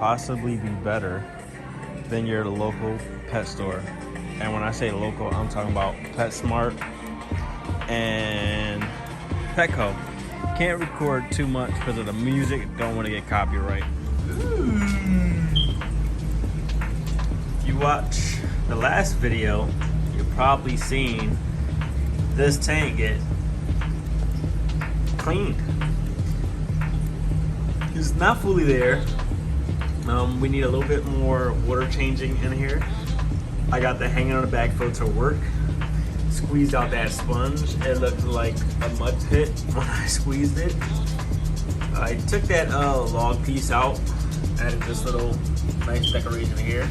possibly be better than your local pet store. And when I say local, I'm talking about PetSmart and Petco. Can't record too much because of the music. Don't want to get copyright. If you watch the last video, you've probably seen this tank get cleaned. It's not fully there. We need a little bit more water changing in here. I got the hanging on the back filter work. Squeezed out that sponge. It looked like a mud pit when I squeezed it. I took that log piece out, added this little nice decoration here.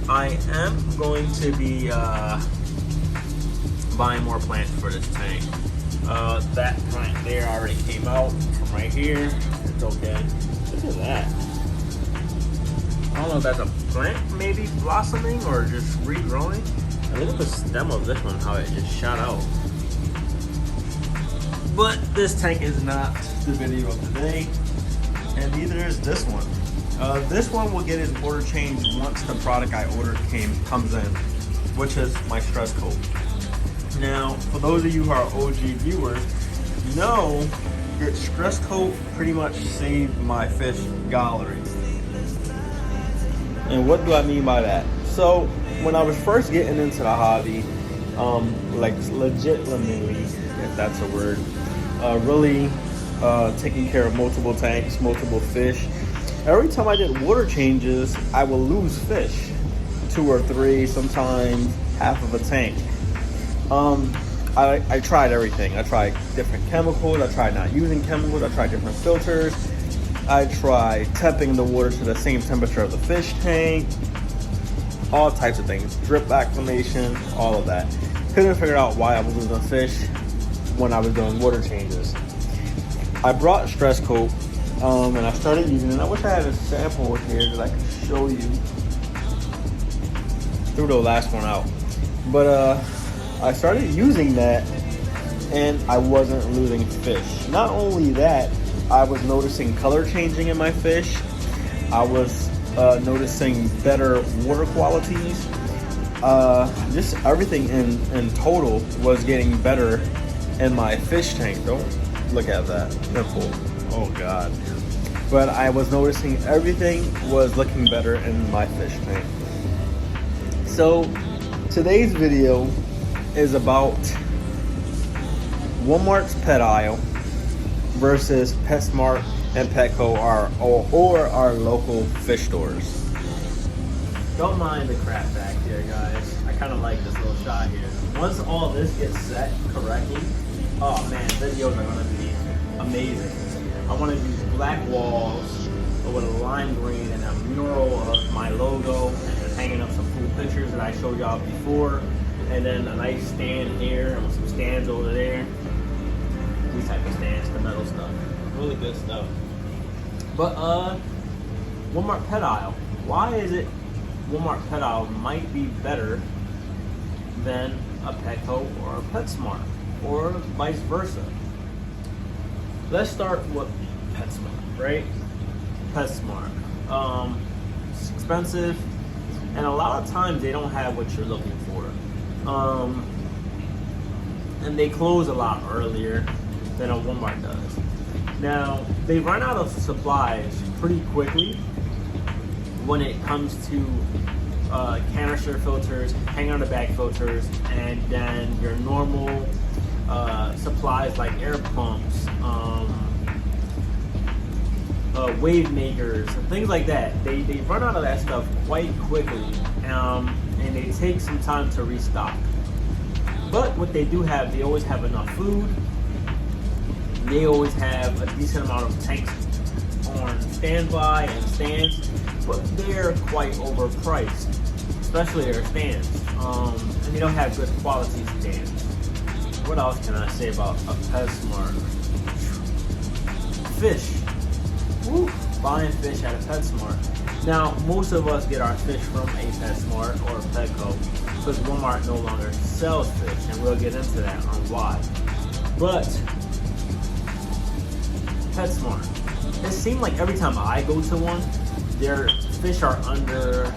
I am going to be buying more plants for this tank. That plant there already came out from right here. It's okay. Look at that. I don't know if that's a plant maybe blossoming or just regrowing. And look at the stem of this one, how it just shot out. But this tank is not the video of the day, and neither is this one. This one will get its order changed once the product I ordered comes in, which is my stress coat. Now, for those of you who are OG viewers, you know that stress coat pretty much saved my fish gallery. And what do I mean by that? So, when I was first getting into the hobby, like legitimately, if that's a word, really taking care of multiple tanks, multiple fish. Every time I did water changes, I would lose fish, 2 or 3, sometimes half of a tank. I tried everything. I tried different chemicals. I tried not using chemicals. I tried different filters. I tried temping the water to the same temperature of the fish tank. All types of things. Drip acclimation, all of that. Couldn't figure out why I was losing fish when I was doing water changes. I brought stress coat and I started using it. I wish I had a sample here that I could show you. Threw the last one out. But I started using that and I wasn't losing fish. Not only that, I was noticing color changing in my fish. I was noticing better water qualities. Just everything in total was getting better in my fish tank. Don't look at that nipple. Oh God. But I was noticing everything was looking better in my fish tank. So today's video is about Walmart's pet aisle versus PetSmart and Petco or our local fish stores. Don't mind the crap back here, guys. I kind of like this little shot here. Once all this gets set correctly, oh man, videos are gonna be amazing. I want to use black walls with a lime green and a mural of my logo, and then hanging up some cool pictures that I showed y'all before, and then a nice stand here and some stands over there. These type of stands, the metal stuff. Really good stuff. But Walmart pet aisle. Why is it Walmart pet aisle might be better than a Petco or a PetSmart, or vice versa? Let's start with PetSmart, right? PetSmart. It's expensive, and a lot of times they don't have what you're looking for. And they close a lot earlier than a Walmart does. Now, they run out of supplies pretty quickly when it comes to canister filters, hang on the back filters, and then your normal supplies like air pumps, wave makers, and things like that. They run out of that stuff quite quickly, and they take some time to restock. But what they do have, they always have enough food. They always have a decent amount of tanks on standby and stands, but they're quite overpriced, especially their stands. And they don't have good quality stands. What else can I say about a PetSmart? Fish. Woo. Buying fish at a PetSmart. Now, most of us get our fish from a PetSmart or a Petco because Walmart no longer sells fish, and we'll get into that on why. But PetSmart, it seemed like every time I go to one, their fish are under,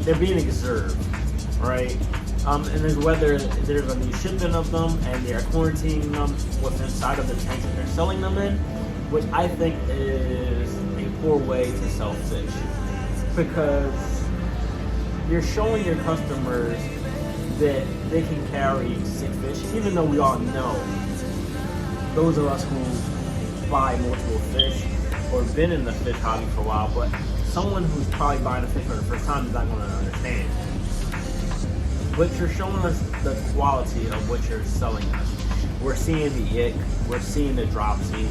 they're being observed, right? And then whether there's a new shipment of them and they're quarantining them what's inside of the tanks that they're selling them in, which I think is a poor way to sell fish, because you're showing your customers that they can carry sick fish, even though we all know, those of us who buy multiple fish or been in the fish hobby for a while, but someone who's probably buying a fish for the first time is not going to understand. But you're showing us the quality of what you're selling us. We're seeing the ick, we're seeing the dropsy,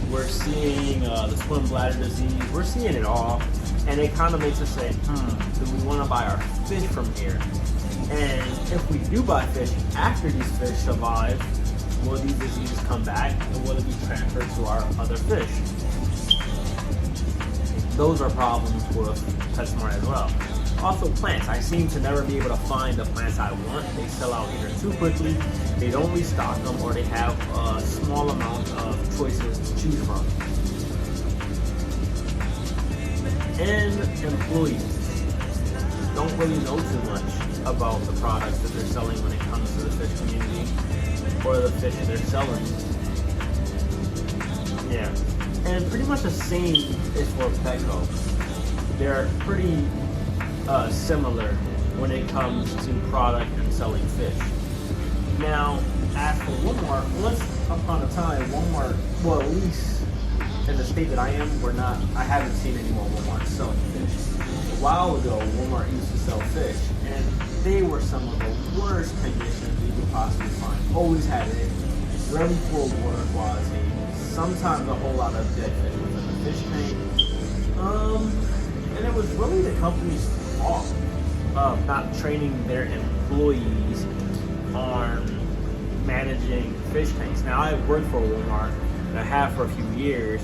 we're seeing the swim bladder disease, we're seeing it all, and it kind of makes us say, do we want to buy our fish from here? And if we do buy fish after these fish survive, will these diseases come back and will it be transferred to our other fish? Those are problems with PetSmart as well. Also plants. I seem to never be able to find the plants I want. They sell out either too quickly, they don't restock them, or they have a small amount of choices to choose from. And employees don't really know too much about the products that they're selling when it comes to the fish community or the fish that they're selling. Yeah. And pretty much the same is for Petco. They're pretty similar when it comes to product and selling fish. Now, as for Walmart, once upon a time, Walmart, well, at least in the state that I am, I haven't seen any more Walmart selling fish. A while ago, Walmart used to sell fish, and they were some of the worst conditions you could possibly find. Always had it really poor water quality, sometimes a whole lot of dead fish within the fish tank. And it was really the company's fault of not training their employees on managing fish tanks. Now, I worked for Walmart, and I have for a few years,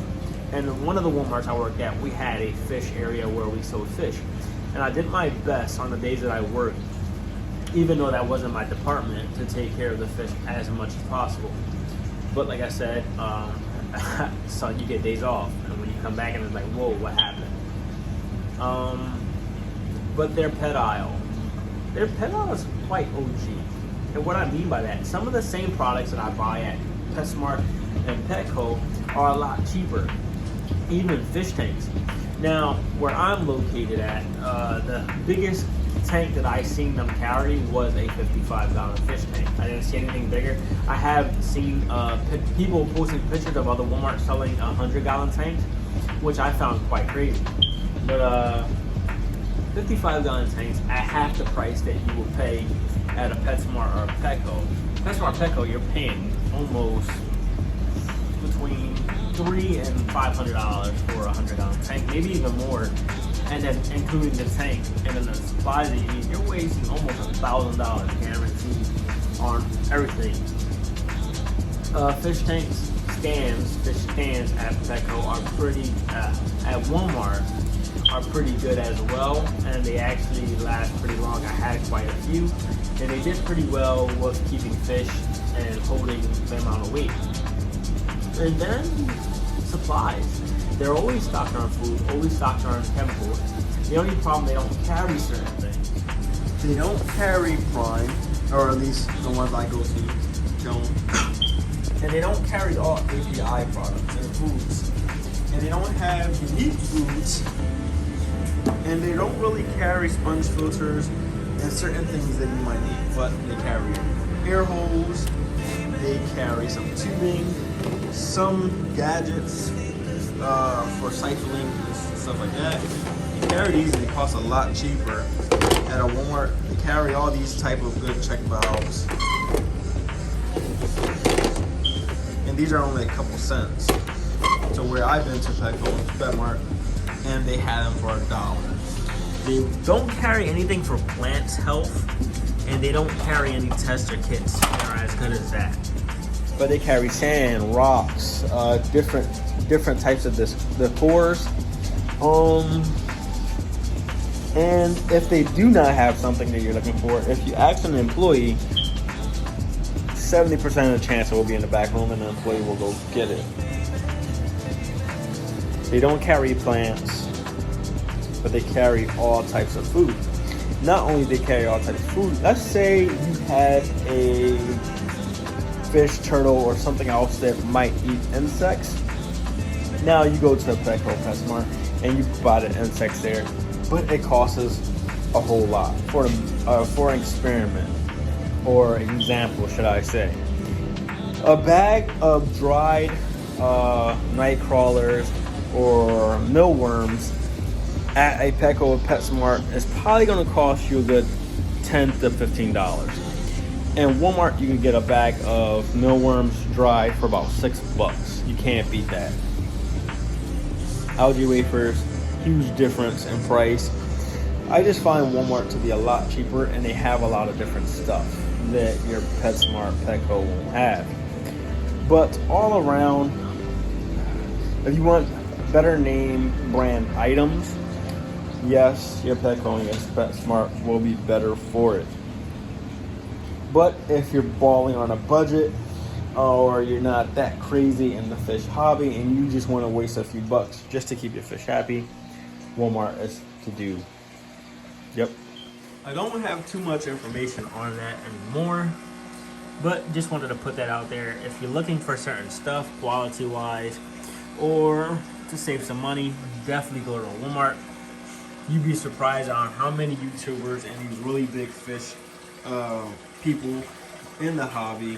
and one of the Walmarts I worked at, we had a fish area where we sold fish. And I did my best on the days that I worked, even though that wasn't my department, to take care of the fish as much as possible. But like I said, so you get days off, and when you come back and it's like, whoa, what happened? But their pet aisle is quite OG. And what I mean by that, some of the same products that I buy at PetSmart and Petco are a lot cheaper, even fish tanks. Now, where I'm located at, the biggest tank that I seen them carry was a 55-gallon fish tank. I didn't see anything bigger. I have seen people posting pictures of other Walmart selling 100-gallon tanks, which I found quite crazy. But 55-gallon tanks at half the price that you would pay at a PetSmart or a Petco. PetSmart, Petco, you're paying almost between $300 and $500 for a 100-gallon tank, maybe even more. And then including the tank and then the supplies that you need, you're wasting almost $1,000 guaranteed on everything. Fish tanks, fish cans at Petco are pretty, at Walmart, are pretty good as well, and they actually last pretty long. I had quite a few, and they did pretty well with keeping fish and holding the amount of weight. And then supplies. They're always stocked on food, always stocked on chemicals. The only problem, they don't carry certain things. They don't carry Prime, or at least the ones I go to don't. And they don't carry all API products and foods. And they don't have unique foods. And they don't really carry sponge filters and certain things that you might need. But they carry air hose, they carry some tubing, some gadgets for siphoning and stuff like that. They carry these and they cost a lot cheaper at a Walmart. They carry all these type of good check valves. And these are only a couple cents. So where I've been to Petco and PetSmart, and they had them for $1. They don't carry anything for plants' health, and they don't carry any tester kits that are as good as that. But they carry sand, rocks, different types of decors. And if they do not have something that you're looking for, if you ask an employee, 70% of the chance it will be in the back room and the employee will go get it. They don't carry plants, but they carry all types of food. Not only they carry all types of food, let's say you had a fish, turtle, or something else that might eat insects. Now you go to a Petco PetSmart and you buy the insects there, but it costs a whole lot for an experiment, or example, should I say. A bag of dried night crawlers or millworms at a Petco or PetSmart is probably going to cost you a good $10 to $15. In Walmart, you can get a bag of millworms dry for about $6. You can't beat that. Algae wafers, huge difference in price. I just find Walmart to be a lot cheaper, and they have a lot of different stuff that your PetSmart, Petco won't have. But all around, if you want better name brand items, yes, your Petco and your PetSmart will be better for it. But if you're balling on a budget, or you're not that crazy in the fish hobby and you just want to waste a few bucks just to keep your fish happy, Walmart is to do. Yep. I don't have too much information on that anymore, but just wanted to put that out there. If you're looking for certain stuff, quality wise, or to save some money, definitely go to Walmart. You'd be surprised on how many YouTubers and these really big fish people in the hobby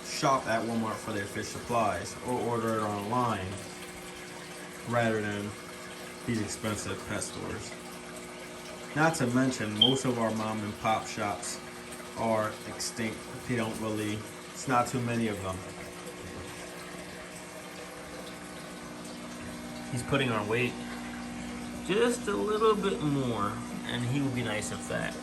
shop at Walmart for their fish supplies or order it online rather than these expensive pet stores. Not to mention, most of our mom and pop shops are extinct. They don't really, it's not too many of them. He's putting on weight just a little bit more, and he will be nice and fat.